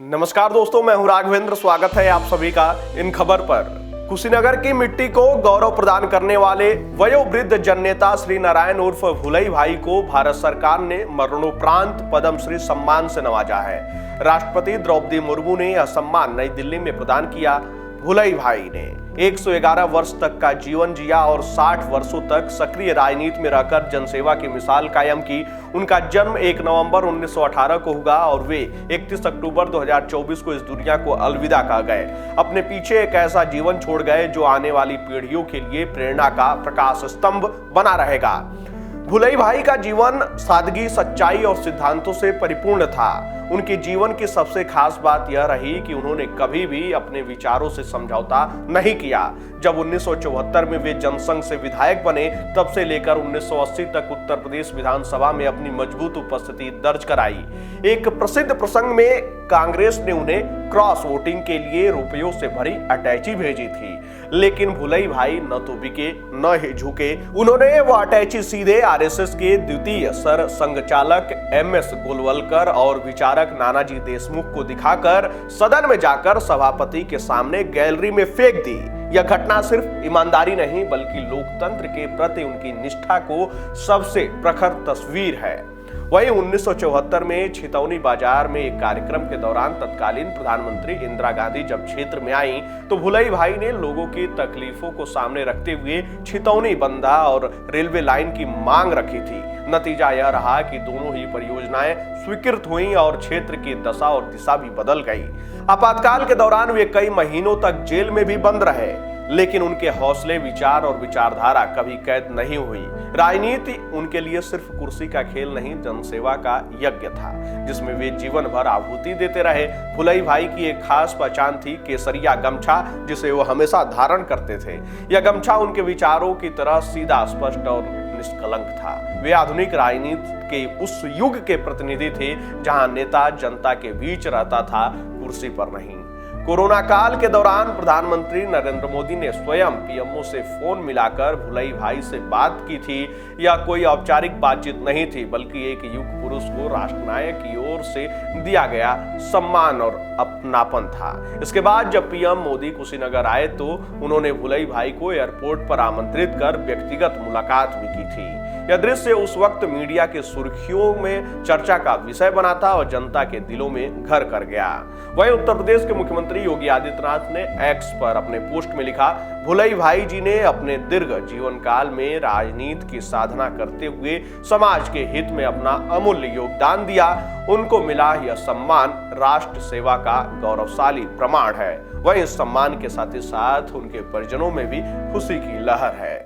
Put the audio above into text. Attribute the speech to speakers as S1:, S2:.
S1: नमस्कार दोस्तों, मैं हूं राघवेंद्र। स्वागत है आप सभी का इन खबर पर। कुशीनगर की मिट्टी को गौरव प्रदान करने वाले वयोवृद्ध जननेता श्री नारायण उर्फ भुलई भाई को भारत सरकार ने मरणोपरांत पद्मश्री सम्मान से नवाजा है। राष्ट्रपति द्रौपदी मुर्मू ने यह सम्मान नई दिल्ली में प्रदान किया। भुलई भाई ने 111 वर्ष तक का जीवन जिया और 60 वर्षों तक सक्रिय राजनीति में रहकर जनसेवा की मिसाल कायम की। उनका जन्म 1 नवंबर 1918 को हुआ और वे 31 अक्टूबर 2024 को इस दुनिया को अलविदा कह गए। अपने पीछे एक ऐसा जीवन छोड़ गए जो आने वाली पीढ़ियों के लिए प्रेरणा का प्रकाश स्तंभ बना रहेगा। भुलई भाई का जीवन सादगी, सच्चाई और सिद्धांतों से परिपूर्ण था। उनके जीवन की सबसे खास बात यह रही कि उन्होंने कभी भी अपने विचारों से समझौता नहीं किया। जब 1974 में वे जनसंघ से विधायक बने, तब से लेकर 1980 तक उत्तर प्रदेश विधानसभा में अपनी मजबूत उपस्थिति दर्ज कराई। एक प्रसिद्ध प्रसंग में कांग्रेस ने उन्हें क्रॉस वोटिंग के लिए रुपयों से भरी अटैची भेजी थी, लेकिन भुलई भाई न तो बिके न ही झुके। उन्होंने वह अटैची सीधे आरएसएस के द्वितीय सर संघचालक एमएस गोलवलकर और विचारक नानाजी देशमुख को दिखाकर सदन में जाकर सभापति के सामने गैलरी में फेंक दी। यह घटना सिर्फ ईमानदारी नहीं बल्कि लोकतंत्र के प्रति उनकी निष्ठा को सबसे प्रखर तस्वीर है। वहीं 1974 में छितौनी बाजार में एक कार्यक्रम के दौरान तत्कालीन प्रधानमंत्री इंदिरा गांधी जब क्षेत्र में आई तो भुलई भाई ने लोगों की तकलीफों को सामने रखते हुए छितौनी बंदा और रेलवे लाइन की मांग रखी थी। नतीजा यह रहा कि दोनों ही परियोजनाएं स्वीकृत हुई और क्षेत्र की दशा और दिशा भी बदल गई। आपातकाल के दौरान वे कई महीनों तक जेल में भी बंद रहे, लेकिन उनके हौसले, विचार और विचारधारा कभी कैद नहीं हुई। राजनीति उनके लिए सिर्फ कुर्सी का खेल नहीं, जनसेवा का यज्ञ था जिसमें वे जीवन भर आहुति देते रहे। भुलई भाई की एक खास पहचान थी केसरिया गमछा, जिसे वो हमेशा धारण करते थे। यह गमछा उनके विचारों की तरह सीधा, स्पष्ट और निष्कलंक था। वे आधुनिक राजनीति के उस युग के प्रतिनिधि थे जहां नेता जनता के बीच रहता था, कुर्सी पर नहीं। कोरोना काल के दौरान प्रधानमंत्री नरेंद्र मोदी ने स्वयं पीएमओ से फोन मिलाकर भुलई भाई से बात की थी। यह कोई औपचारिक बातचीत नहीं थी बल्कि एक युग पुरुष को राष्ट्रनायक की ओर से दिया गया सम्मान और अपनापन था। इसके बाद जब पीएम मोदी कुशीनगर आए तो उन्होंने भुलई भाई को एयरपोर्ट पर आमंत्रित कर व्यक्तिगत मुलाकात भी की थी। यह दृश्य उस वक्त मीडिया के सुर्खियों में चर्चा का विषय बना था और जनता के दिलों में घर कर गया। वहीं उत्तर प्रदेश के मुख्यमंत्री योगी आदित्यनाथ ने एक्स पर अपने पोस्ट में लिखा, भुलई भाई जी ने अपने दीर्घ जीवन काल में राजनीति की साधना करते हुए समाज के हित में अपना अमूल्य योगदान दिया। उनको मिला यह सम्मान राष्ट्र सेवा का गौरवशाली प्रमाण है। वहीं इस सम्मान के साथ ही साथ उनके परिजनों में भी खुशी की लहर है।